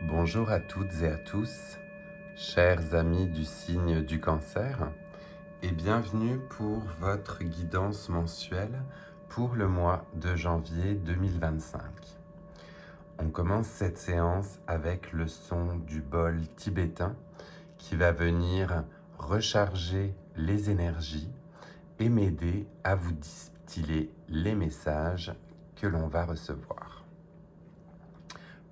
Bonjour à toutes et à tous, chers amis du signe du Cancer, et bienvenue pour votre guidance mensuelle pour le mois de janvier 2025. On commence cette séance avec le son du bol tibétain qui va venir recharger les énergies et m'aider à vous distiller les messages que l'on va recevoir.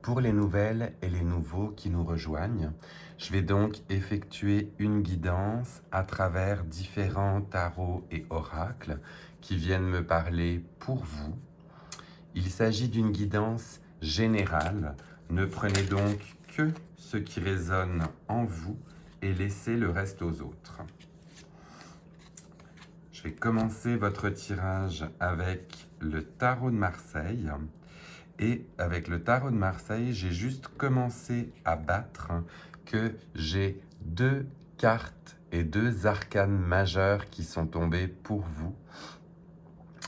Pour les nouvelles et les nouveaux qui nous rejoignent, je vais donc effectuer une guidance à travers différents tarots et oracles qui viennent me parler pour vous. Il s'agit d'une guidance générale. Ne prenez donc que ce qui résonne en vous et laissez le reste aux autres. Je vais commencer votre tirage avec le tarot de Marseille. Et avec le tarot de Marseille, j'ai juste commencé à battre que j'ai 2 cartes et 2 arcanes majeures qui sont tombées pour vous.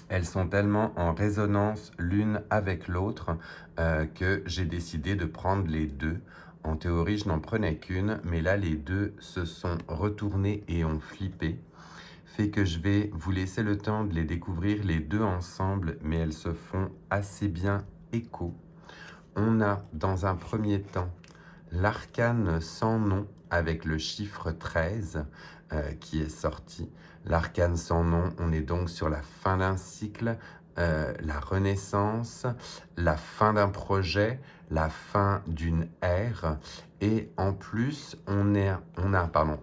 Elles sont tellement en résonance l'une avec l'autre que j'ai décidé de prendre les deux. En théorie, je n'en prenais qu'une, mais là, les deux se sont retournés et ont flippé. Fait que je vais vous laisser le temps de les découvrir les deux ensemble, mais elles se font assez bien écho. On a dans un premier temps l'arcane sans nom avec le chiffre 13 qui est sorti. L'arcane sans nom, on est donc sur la fin d'un cycle, la renaissance, la fin d'un projet, la fin d'une ère. Et en plus, on a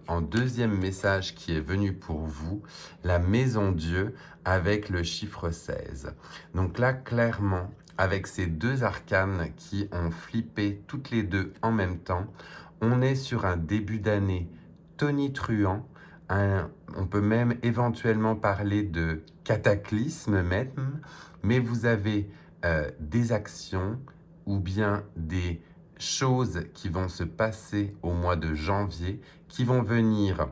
en deuxième message qui est venu pour vous, la maison Dieu avec le chiffre 16. Donc là, clairement, avec ces deux arcanes qui ont flippé toutes les deux en même temps, on est sur un début d'année tonitruant. On peut même éventuellement parler de cataclysme même, mais vous avez des actions ou bien des choses qui vont se passer au mois de janvier qui vont venir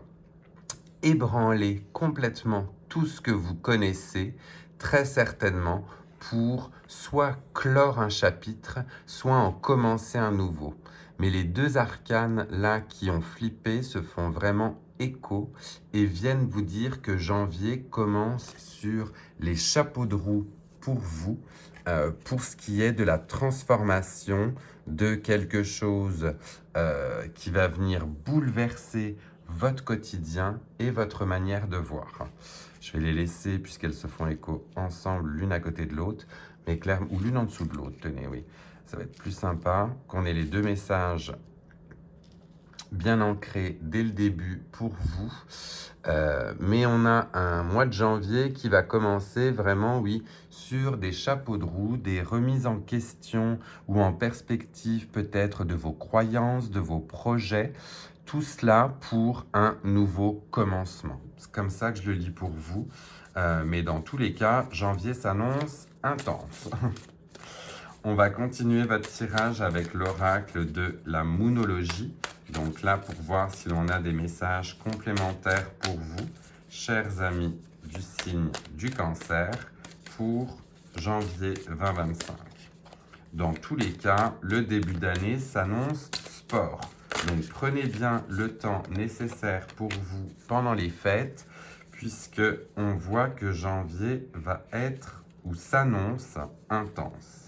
ébranler complètement tout ce que vous connaissez, très certainement pour soit clore un chapitre, soit en commencer un nouveau. Mais les deux arcanes là qui ont flippé se font vraiment écho et viennent vous dire que janvier commence sur les chapeaux de roue pour vous, pour ce qui est de la transformation de quelque chose qui va venir bouleverser votre quotidien et votre manière de voir. Je vais les laisser puisqu'elles se font écho ensemble l'une à côté de l'autre, mais clairement, ou l'une en dessous de l'autre, tenez, oui. Ça va être plus sympa qu'on ait les deux messages bien ancrés dès le début pour vous. Mais on a un mois de janvier qui va commencer vraiment, oui, sur des chapeaux de roue, des remises en question ou en perspective peut-être de vos croyances, de vos projets. Tout cela pour un nouveau commencement. C'est comme ça que je le lis pour vous. Mais dans tous les cas, janvier s'annonce intense. On va continuer votre tirage avec l'oracle de la moonologie. Donc là, pour voir si l'on a des messages complémentaires pour vous, chers amis du signe du Cancer, pour janvier 2025. Dans tous les cas, le début d'année s'annonce sport. Donc prenez bien le temps nécessaire pour vous pendant les fêtes, puisque on voit que janvier va être ou s'annonce intense.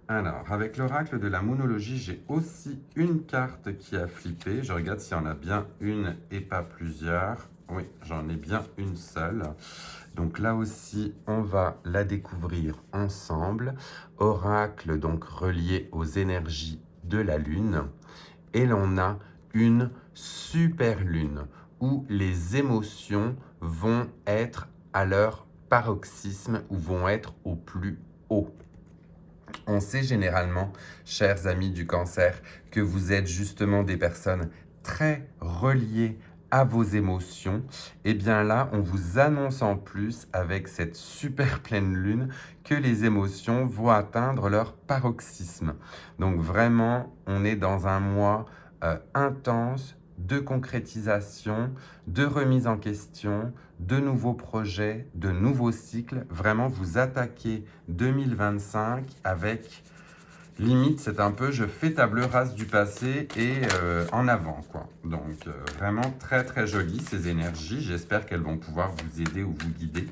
Alors, avec l'oracle de la moonologie, j'ai aussi une carte qui a flippé. Je regarde s'il y en a bien une et pas plusieurs. Oui, j'en ai bien une seule. Donc là aussi, on va la découvrir ensemble. Oracle donc relié aux énergies de la lune. Et l'on a une super lune où les émotions vont être à leur paroxysme ou vont être au plus haut. On sait généralement, chers amis du Cancer, que vous êtes justement des personnes très reliées à vos émotions. Et bien là, on vous annonce en plus, avec cette super pleine lune, que les émotions vont atteindre leur paroxysme. Donc vraiment, on est dans un mois intense, de concrétisation, de remise en question, de nouveaux projets, de nouveaux cycles. Vraiment, vous attaquez 2025 avec, limite, c'est un peu, je fais table rase du passé et en avant, quoi. Donc, vraiment très, très joli ces énergies. J'espère qu'elles vont pouvoir vous aider ou vous guider.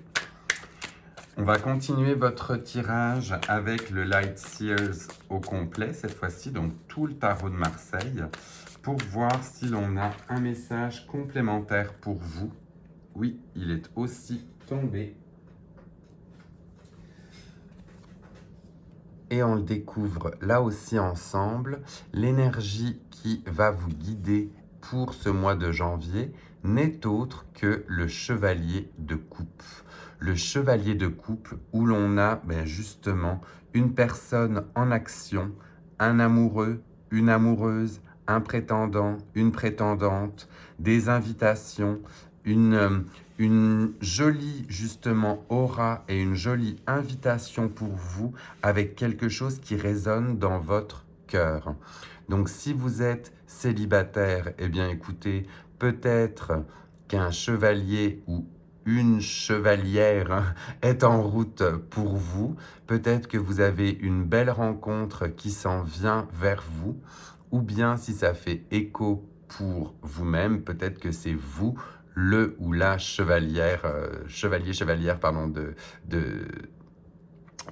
On va continuer votre tirage avec le Light Seers au complet, cette fois-ci, donc tout le tarot de Marseille, pour voir si l'on a un message complémentaire pour vous. Oui, il est aussi tombé. Et on le découvre là aussi ensemble. L'énergie qui va vous guider pour ce mois de janvier n'est autre que le chevalier de coupe. Le chevalier de coupe où l'on a justement une personne en action, un amoureux, une amoureuse, un prétendant, une prétendante, des invitations, une jolie justement aura et une jolie invitation pour vous avec quelque chose qui résonne dans votre cœur. Donc si vous êtes célibataire, eh bien écoutez, peut-être qu'un chevalier ou une chevalière est en route pour vous. Peut-être que vous avez une belle rencontre qui s'en vient vers vous. Ou bien si ça fait écho pour vous-même, peut-être que c'est vous le ou la chevalière, chevalière pardon,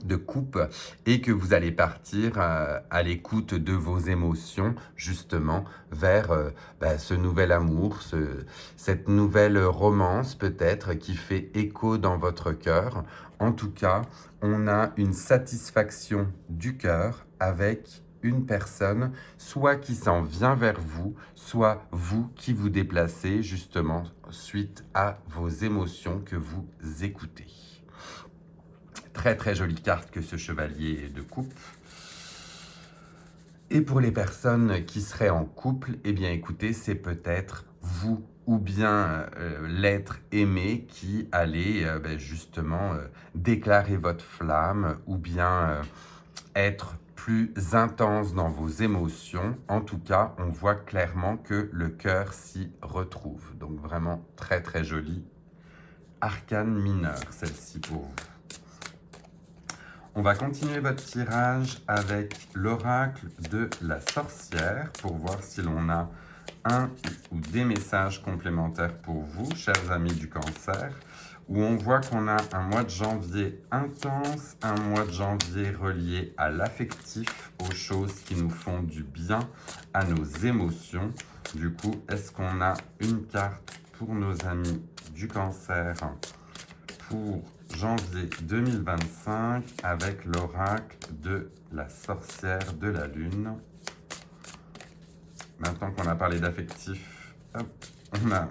de coupe et que vous allez partir à l'écoute de vos émotions justement vers ce nouvel amour, cette nouvelle romance peut-être qui fait écho dans votre cœur. En tout cas, on a une satisfaction du cœur avec une personne, soit qui s'en vient vers vous, soit vous qui vous déplacez justement suite à vos émotions que vous écoutez. Très très jolie carte que ce chevalier de coupe. Et pour les personnes qui seraient en couple, eh bien écoutez, c'est peut-être vous ou bien l'être aimé qui allez justement déclarer votre flamme ou bien être plus intense dans vos émotions. En tout cas, on voit clairement que le cœur s'y retrouve. Donc vraiment très très jolie. Arcane mineur, celle-ci pour vous. On va continuer votre tirage avec l'oracle de la sorcière pour voir si l'on a un ou des messages complémentaires pour vous, chers amis du cancer, où on voit qu'on a un mois de janvier intense, un mois de janvier relié à l'affectif, aux choses qui nous font du bien, à nos émotions. Du coup, est-ce qu'on a une carte pour nos amis du cancer pour janvier 2025 avec l'oracle de la sorcière de la lune? Maintenant qu'on a parlé d'affectif, on a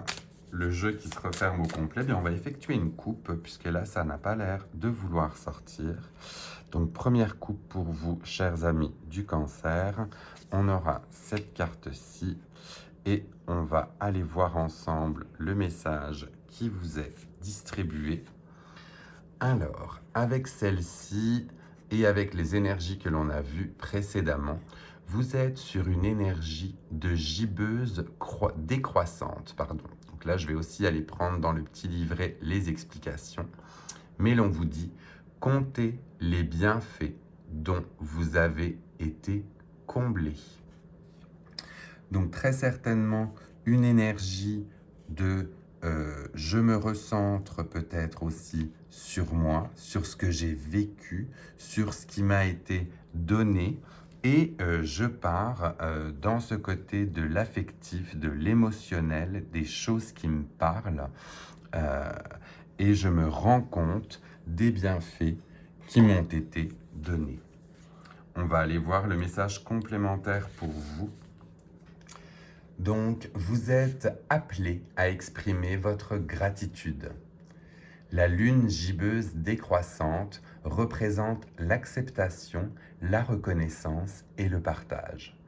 le jeu qui se referme au complet. Bien, on va effectuer une coupe puisque là, ça n'a pas l'air de vouloir sortir. Donc, première coupe pour vous, chers amis du cancer. On aura cette carte-ci et on va aller voir ensemble le message qui vous est distribué. Alors, avec celle-ci et avec les énergies que l'on a vues précédemment, vous êtes sur une énergie de gibbeuse décroissante. Donc là, je vais aussi aller prendre dans le petit livret les explications. Mais l'on vous dit, comptez les bienfaits dont vous avez été comblés. Donc très certainement, une énergie de je me recentre peut-être aussi sur moi, sur ce que j'ai vécu, sur ce qui m'a été donné et je pars dans ce côté de l'affectif, de l'émotionnel, des choses qui me parlent et je me rends compte des bienfaits qui m'ont été donnés. On va aller voir le message complémentaire pour vous. Donc, vous êtes appelé à exprimer votre gratitude. La lune gibbeuse décroissante représente l'acceptation, la reconnaissance et le partage.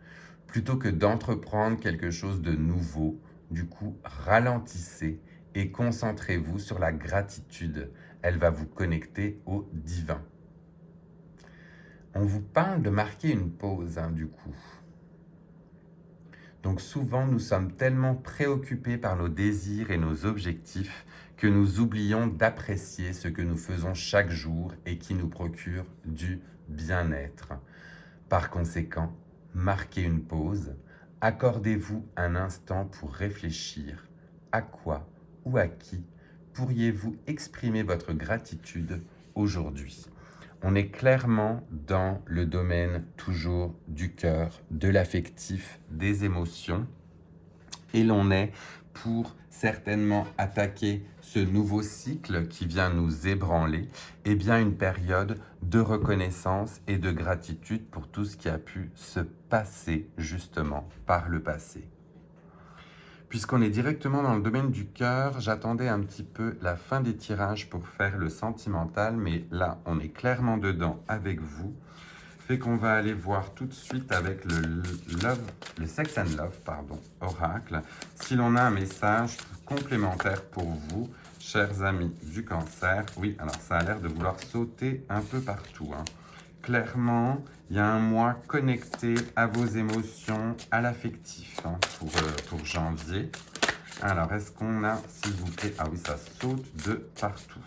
Plutôt que d'entreprendre quelque chose de nouveau, du coup, ralentissez et concentrez-vous sur la gratitude. Elle va vous connecter au divin. On vous parle de marquer une pause, du coup. Donc souvent, nous sommes tellement préoccupés par nos désirs et nos objectifs que nous oublions d'apprécier ce que nous faisons chaque jour et qui nous procure du bien-être. Par conséquent, marquez une pause, accordez-vous un instant pour réfléchir. À quoi ou à qui pourriez-vous exprimer votre gratitude aujourd'hui? On est clairement dans le domaine toujours du cœur, de l'affectif, des émotions. Et l'on est pour certainement attaquer ce nouveau cycle qui vient nous ébranler, et bien une période de reconnaissance et de gratitude pour tout ce qui a pu se passer justement par le passé. Puisqu'on est directement dans le domaine du cœur, j'attendais un petit peu la fin des tirages pour faire le sentimental, mais là, on est clairement dedans avec vous. Fait qu'on va aller voir tout de suite avec le Sex and Love, oracle, si l'on a un message complémentaire pour vous, chers amis du Cancer. Oui, alors ça a l'air de vouloir sauter un peu partout, hein. Clairement, il y a un mois connecté à vos émotions, à l'affectif, hein, pour janvier. Alors, est-ce qu'on a, s'il vous plaît, ah oui, ça saute de partout.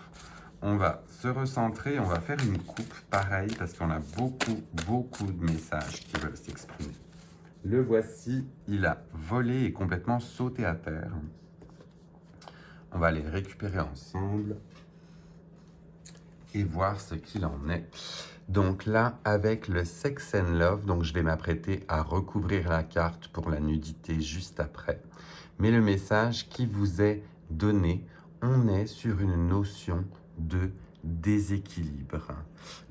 On va se recentrer, on va faire une coupe, pareil, parce qu'on a beaucoup de messages qui veulent s'exprimer. Le voici, il a volé et complètement sauté à terre. On va les récupérer ensemble et voir ce qu'il en est. Donc là, avec le Sex and Love, donc je vais m'apprêter à recouvrir la carte pour la nudité juste après. Mais le message qui vous est donné, on est sur une notion de déséquilibre.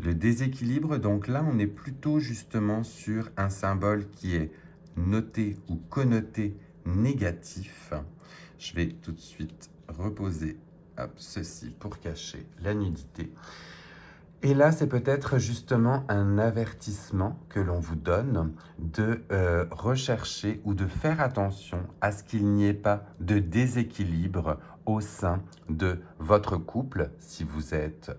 Le déséquilibre, donc là, on est plutôt justement sur un symbole qui est noté ou connoté négatif. Je vais tout de suite reposer ceci pour cacher la nudité. Et là, c'est peut-être justement un avertissement que l'on vous donne de rechercher ou de faire attention à ce qu'il n'y ait pas de déséquilibre au sein de votre couple, si vous êtes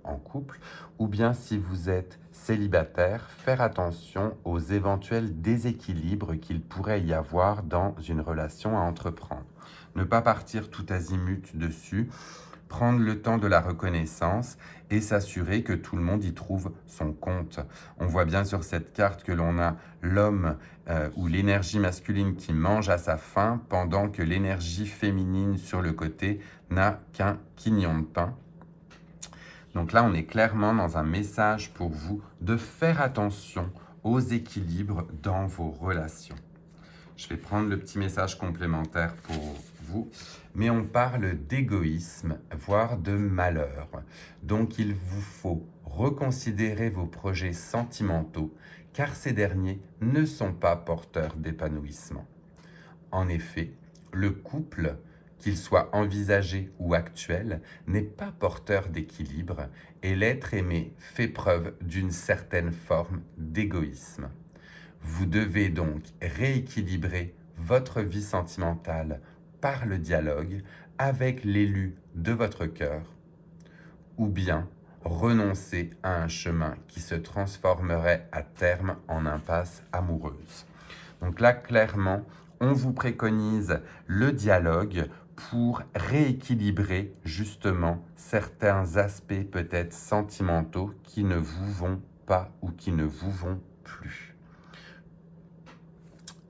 en couple, ou bien si vous êtes célibataire, faire attention aux éventuels déséquilibres qu'il pourrait y avoir dans une relation à entreprendre. Ne pas partir tout azimut dessus, prendre le temps de la reconnaissance et s'assurer que tout le monde y trouve son compte. On voit bien sur cette carte que l'on a l'homme ou l'énergie masculine qui mange à sa faim pendant que l'énergie féminine sur le côté n'a qu'un quignon de pain. Donc là, on est clairement dans un message pour vous de faire attention aux équilibres dans vos relations. Je vais prendre le petit message complémentaire pour vous, mais on parle d'égoïsme, voire de malheur. Donc il vous faut reconsidérer vos projets sentimentaux, car ces derniers ne sont pas porteurs d'épanouissement. En effet, le couple, qu'il soit envisagé ou actuel, n'est pas porteur d'équilibre et l'être aimé fait preuve d'une certaine forme d'égoïsme. Vous devez donc rééquilibrer votre vie sentimentale par le dialogue avec l'élu de votre cœur, ou bien renoncer à un chemin qui se transformerait à terme en impasse amoureuse. Donc là, clairement, on vous préconise le dialogue pour rééquilibrer justement certains aspects peut-être sentimentaux qui ne vous vont pas ou qui ne vous vont plus.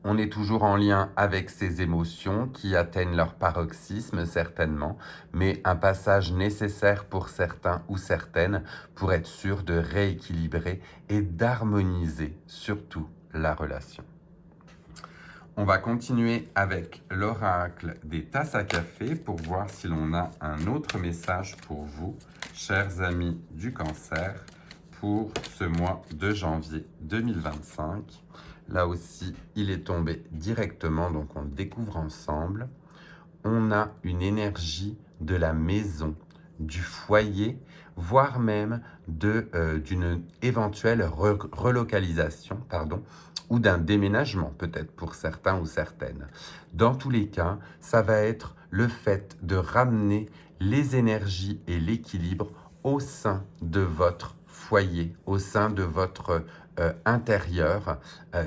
On est toujours en lien avec ces émotions qui atteignent leur paroxysme certainement, mais un passage nécessaire pour certains ou certaines pour être sûr de rééquilibrer et d'harmoniser surtout la relation. On va continuer avec l'oracle des tasses à café pour voir si l'on a un autre message pour vous, chers amis du Cancer, pour ce mois de janvier 2025. Là aussi, il est tombé directement, donc on le découvre ensemble. On a une énergie de la maison, du foyer, voire même d'une éventuelle relocalisation, ou d'un déménagement peut-être pour certains ou certaines. Dans tous les cas, ça va être le fait de ramener les énergies et l'équilibre au sein de votre foyer, au sein de votre intérieur.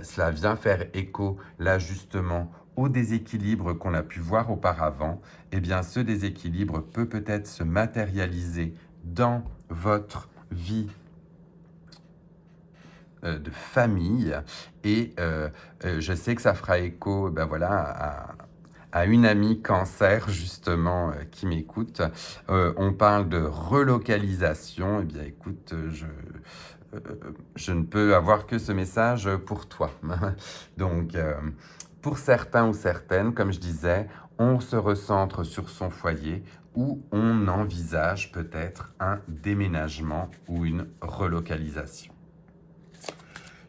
Cela vient faire écho, là justement, au déséquilibre qu'on a pu voir auparavant. Eh bien, ce déséquilibre peut peut-être se matérialiser dans votre vie de famille et je sais que ça fera écho voilà, à une amie cancer justement qui m'écoute. On parle de relocalisation. Eh bien écoute, je ne peux avoir que ce message pour toi. Donc pour certains ou certaines, comme je disais, on se recentre sur son foyer ou on envisage peut-être un déménagement ou une relocalisation.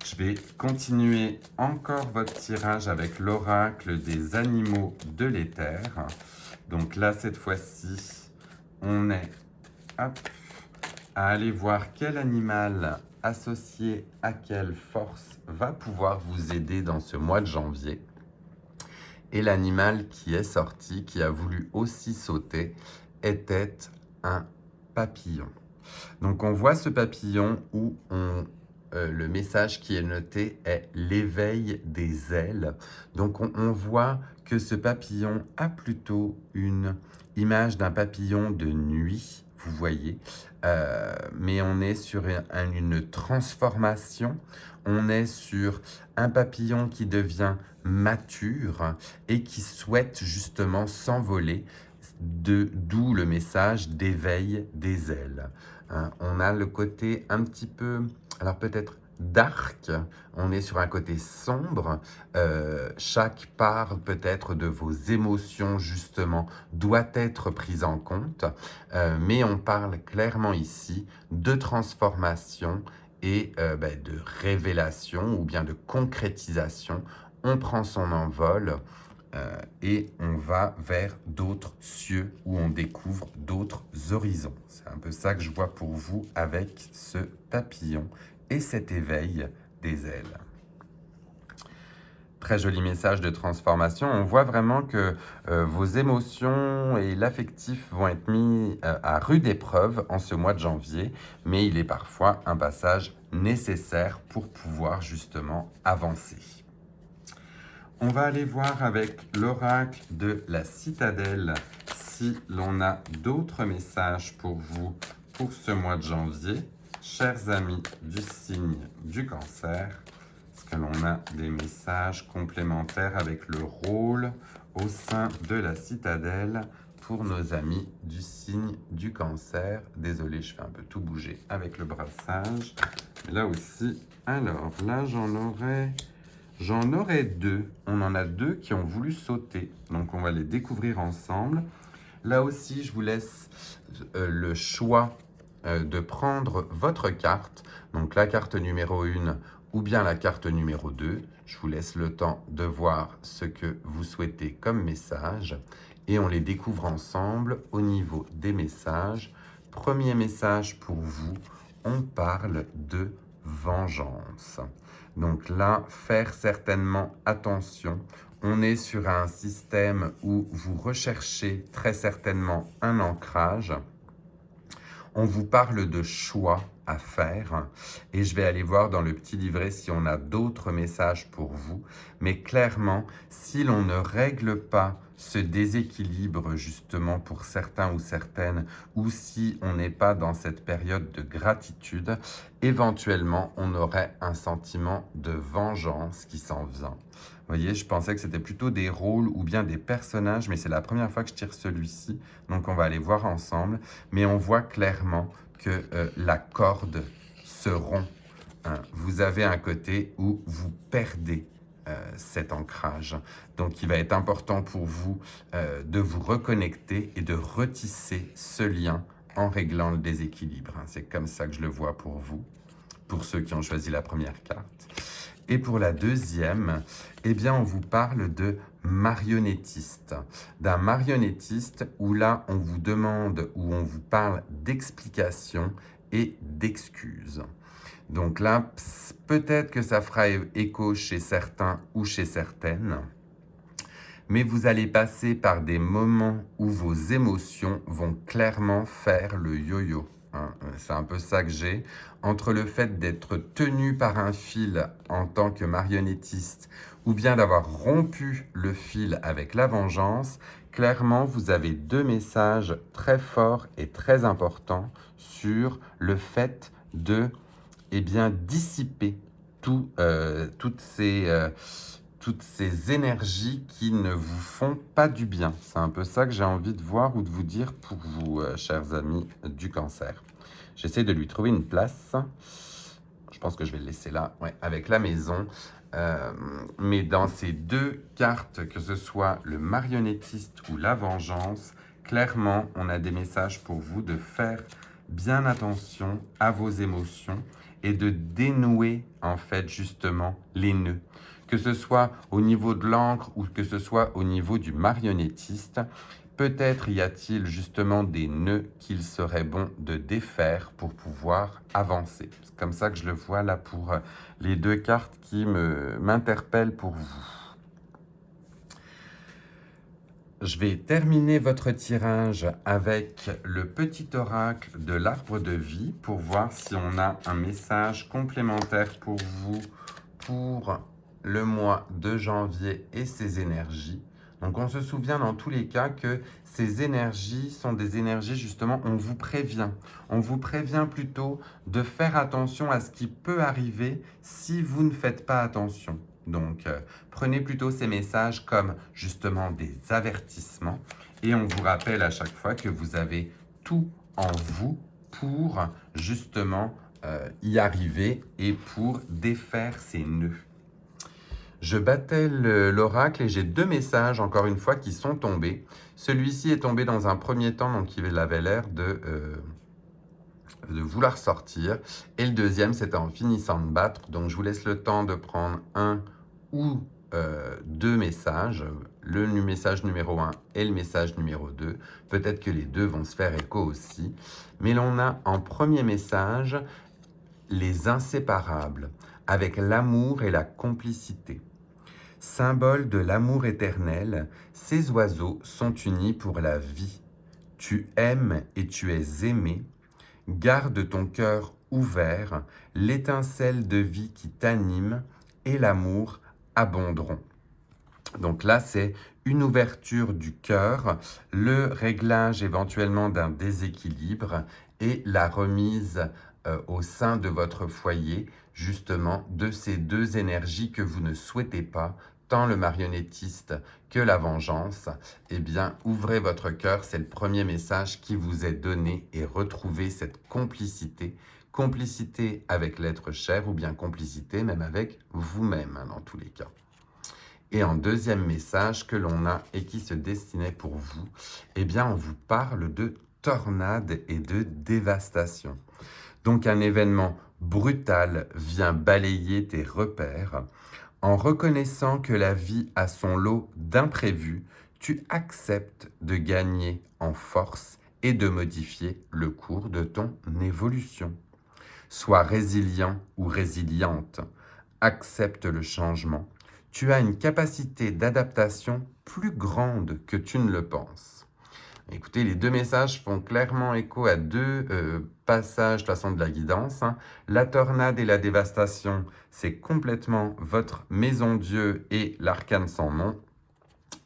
Je vais continuer encore votre tirage avec l'oracle des animaux de l'éther. Donc là, cette fois-ci, on est hop, à aller voir quel animal associé à quelle force va pouvoir vous aider dans ce mois de janvier. Et l'animal qui est sorti, qui a voulu aussi sauter, était un papillon. Donc on voit ce papillon où le message qui est noté est l'éveil des ailes. Donc on voit que ce papillon a plutôt une image d'un papillon de nuit, vous voyez, mais on est sur une transformation, on est sur un papillon qui devient mature et qui souhaite justement s'envoler, d'où le message d'éveil des ailes. On a le côté un petit peu, alors peut-être dark, on est sur un côté sombre, chaque part peut-être de vos émotions justement doit être prise en compte, mais on parle clairement ici de transformation et de révélation ou bien de concrétisation. On prend son envol et on va vers d'autres cieux où on découvre d'autres horizons. C'est un peu ça que je vois pour vous avec ce papillon et cet éveil des ailes. Très joli message de transformation. On voit vraiment que vos émotions et l'affectif vont être mis à rude épreuve en ce mois de janvier, mais il est parfois un passage nécessaire pour pouvoir justement avancer. On va aller voir avec l'oracle de la citadelle si l'on a d'autres messages pour vous pour ce mois de janvier. Chers amis du signe du cancer, est-ce que l'on a des messages complémentaires avec le rôle au sein de la citadelle pour nos amis du signe du cancer? Désolé, je fais un peu tout bouger avec le brassage. Là aussi, alors là J'en aurais deux. On en a deux qui ont voulu sauter. Donc, on va les découvrir ensemble. Là aussi, je vous laisse le choix de prendre votre carte. Donc, la carte numéro 1 ou bien la carte numéro 2. Je vous laisse le temps de voir ce que vous souhaitez comme message. Et on les découvre ensemble au niveau des messages. Premier message pour vous, on parle de vengeance. Donc là, faire certainement attention. On est sur un système où vous recherchez très certainement un ancrage. On vous parle de choix à faire et je vais aller voir dans le petit livret si on a d'autres messages pour vous. Mais clairement, si l'on ne règle pas ce déséquilibre justement pour certains ou certaines, ou si on n'est pas dans cette période de gratitude, éventuellement on aurait un sentiment de vengeance qui s'en vient. Vous voyez, je pensais que c'était plutôt des rôles ou bien des personnages, mais c'est la première fois que je tire celui-ci, donc on va aller voir ensemble. Mais on voit clairement que la corde se rompt. Vous avez un côté où vous perdez cet ancrage. Donc, il va être important pour vous de vous reconnecter et de retisser ce lien en réglant le déséquilibre. C'est comme ça que je le vois pour vous, pour ceux qui ont choisi la première carte. Et pour la deuxième, eh bien, on vous parle de marionnettiste. D'un marionnettiste où là, on vous demande, où on vous parle d'explications et d'excuses. Donc là, peut-être que ça fera écho chez certains ou chez certaines. mais vous allez passer par des moments où vos émotions vont clairement faire le yo-yo. Hein. C'est un peu ça que j'ai. Entre le fait d'être tenu par un fil en tant que marionnettiste ou bien d'avoir rompu le fil avec la vengeance, clairement, vous avez deux messages très forts et très importants sur le fait de dissiper toutes ces énergies qui ne vous font pas du bien. C'est un peu ça que j'ai envie de voir ou de vous dire pour vous, chers amis du Cancer. J'essaie de lui trouver une place. Je pense que je vais le laisser là, ouais, avec la maison. Mais dans ces deux cartes, que ce soit le marionnettiste ou la vengeance, clairement, on a des messages pour vous de faire bien attention à vos émotions et de dénouer, en fait, justement, les nœuds. Que ce soit au niveau de l'encre ou que ce soit au niveau du marionnettiste, peut-être y a-t-il justement des nœuds qu'il serait bon de défaire pour pouvoir avancer. C'est comme ça que je le vois là pour les deux cartes qui m'interpellent pour vous. Je vais terminer votre tirage avec le petit oracle de l'arbre de vie pour voir si on a un message complémentaire pour vous pour le mois de janvier et ses énergies. Donc on se souvient dans tous les cas que ces énergies sont des énergies justement, on vous prévient. On vous prévient plutôt de faire attention à ce qui peut arriver si vous ne faites pas attention. Donc, prenez plutôt ces messages comme justement des avertissements et on vous rappelle à chaque fois que vous avez tout en vous pour justement y arriver et pour défaire ces nœuds. Je battais l'oracle et j'ai deux messages, encore une fois, qui sont tombés. Celui-ci est tombé dans un premier temps, donc il avait l'air de vouloir sortir. Et le deuxième, c'était en finissant de battre. Donc, je vous laisse le temps de prendre un ou deux messages, le message numéro 1 et le message numéro 2. Peut-être que les deux vont se faire écho aussi. Mais l'on a en premier message les inséparables, avec l'amour et la complicité. Symbole de l'amour éternel, ces oiseaux sont unis pour la vie. Tu aimes et tu es aimé. Garde ton cœur ouvert, l'étincelle de vie qui t'anime et l'amour abonderont. Donc là, c'est une ouverture du cœur, le réglage éventuellement d'un déséquilibre et la remise au sein de votre foyer, justement, de ces deux énergies que vous ne souhaitez pas, tant le marionnettiste que la vengeance. Eh bien, ouvrez votre cœur, c'est le premier message qui vous est donné et retrouvez cette complicité. Complicité avec l'être cher ou bien complicité même avec vous-même, hein, dans tous les cas. Et en deuxième message que l'on a et qui se destinait pour vous, eh bien, on vous parle de tornade et de dévastation. Donc, un événement brutal vient balayer tes repères. En reconnaissant que la vie a son lot d'imprévus, tu acceptes de gagner en force et de modifier le cours de ton évolution. Sois résilient ou résiliente. Accepte le changement. Tu as une capacité d'adaptation plus grande que tu ne le penses. Écoutez, les deux messages font clairement écho à deux passages de façon de la guidance. Hein. La tornade et la dévastation, c'est complètement votre maison Dieu et l'arcane sans nom.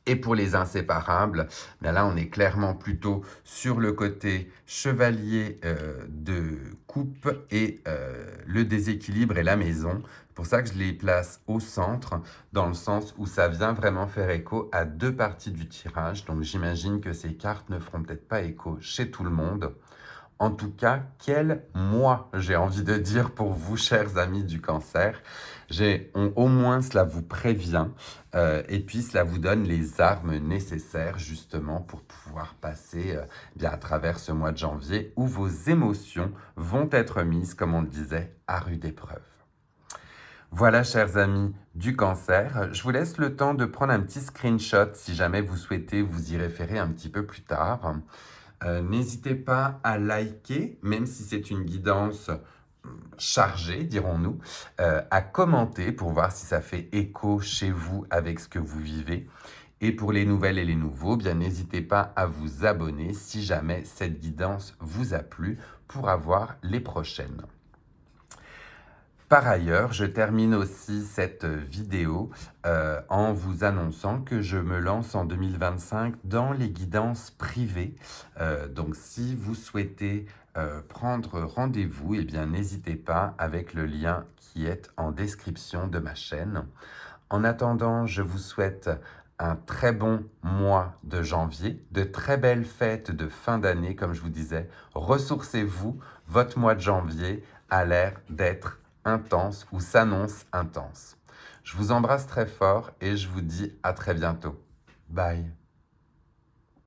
Et pour les inséparables, bien là, on est clairement plutôt sur le côté chevalier de coupe et le déséquilibre et la maison. C'est pour ça que je les place au centre, dans le sens où ça vient vraiment faire écho à deux parties du tirage. Donc j'imagine que ces cartes ne feront peut-être pas écho chez tout le monde. En tout cas, quel mois, j'ai envie de dire pour vous, chers amis du Cancer. Au moins, cela vous prévient et puis cela vous donne les armes nécessaires justement pour pouvoir passer bien à travers ce mois de janvier où vos émotions vont être mises, comme on le disait, à rude épreuve. Voilà, chers amis du Cancer, je vous laisse le temps de prendre un petit screenshot si jamais vous souhaitez vous y référer un petit peu plus tard. N'hésitez pas à liker, même si c'est une guidance chargée, dirons-nous, à commenter pour voir si ça fait écho chez vous avec ce que vous vivez. Et pour les nouvelles et les nouveaux, bien n'hésitez pas à vous abonner si jamais cette guidance vous a plu pour avoir les prochaines. Par ailleurs, je termine aussi cette vidéo en vous annonçant que je me lance en 2025 dans les guidances privées. Donc si vous souhaitez prendre rendez-vous, eh bien n'hésitez pas avec le lien qui est en description de ma chaîne. En attendant, je vous souhaite un très bon mois de janvier, de très belles fêtes de fin d'année, comme je vous disais. Ressourcez-vous, votre mois de janvier a l'air d'être intense ou s'annonce intense. Je vous embrasse très fort et je vous dis à très bientôt. Bye.